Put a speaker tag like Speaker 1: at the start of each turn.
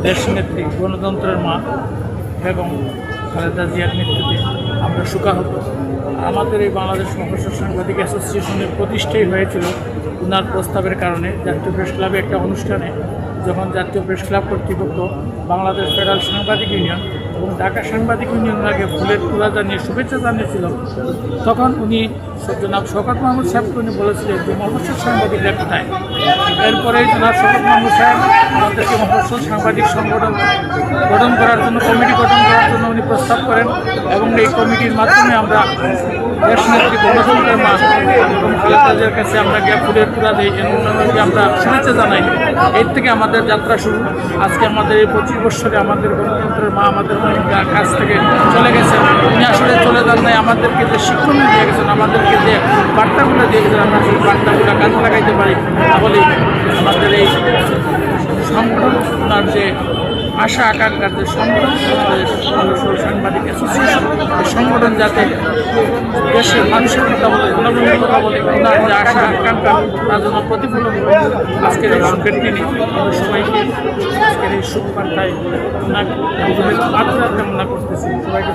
Speaker 1: দেশনেত্রী গণতন্ত্রের মা বেগম খালেদা জিয়ার নেতৃত্বে আমরা শোকাহত। আমাদের এই বাংলাদেশ মফস্বল সাংবাদিক অ্যাসোসিয়েশনের প্রতিষ্ঠাই হয়েছিল ওনার প্রস্তাবের কারণে। জাতীয় প্রেস ক্লাবে একটা অনুষ্ঠানে যখন জাতীয় প্রেস ক্লাব কর্তৃপক্ষ, বাংলাদেশ ফেডারেল সাংবাদিক ইউনিয়ন এবং ঢাকা সাংবাদিক ইউনিয়ন আগে ফুলের তোড়া জানিয়ে শুভেচ্ছা জানিয়েছিল, তখন উনি জনাব শওকত মাহমুদ সাহেবকে উনি বলেছিলেন যে মফস্বল সাংবাদিকরা কোথায়। এরপরে জনাব শওকত মাহমুদ সাহেব আমাদেরকে মফস্বল সাংবাদিক সংগঠন গঠন করার জন্য, কমিটি গঠন করার জন্য উনি প্রস্তাব করেন এবং এই কমিটির মাধ্যমে আমরা দেশনেত্রী গণতন্ত্রের মা এবং খালেদা জিয়ার কাছে আমরা গিয়ে ফুলের তোড়া দিই এবং আমরা শুভেচ্ছা জানাই। এর থেকে আমাদের যাত্রা শুরু। আজকে আমাদের এই 25 বছরে আমাদের গণতন্ত্রের মা আমাদের কাছ থেকে চলে গেছেন। উনি আসলে চলে যান নাই, আমাদেরকে যে শিক্ষণ দিয়ে গেছেন, আমাদেরকে যে বার্তাগুলো দিয়ে গেছেন, আমরা সেই বার্তাগুলো কাজে লাগাইতে পারি, তাহলে আমাদের এই সংগঠন, ওনার যে আশা আকাঙ্ক্ষার যে সংগঠন, বাংলাদেশ মফস্বল সাংবাদিক অ্যাসোসিয়েশন, এই সংগঠন যাতে দেশের মানুষের কথা বলে, জনগণের কথা বলে, ওনার যে আশা আকাঙ্ক্ষা তার জন্য প্রতিফলন আজকের এই সুখের দিনে আমাদের সবাইকে আজকের এই সুখ বার্তায় ওনাকে কামনা করতেছি সবাইকে।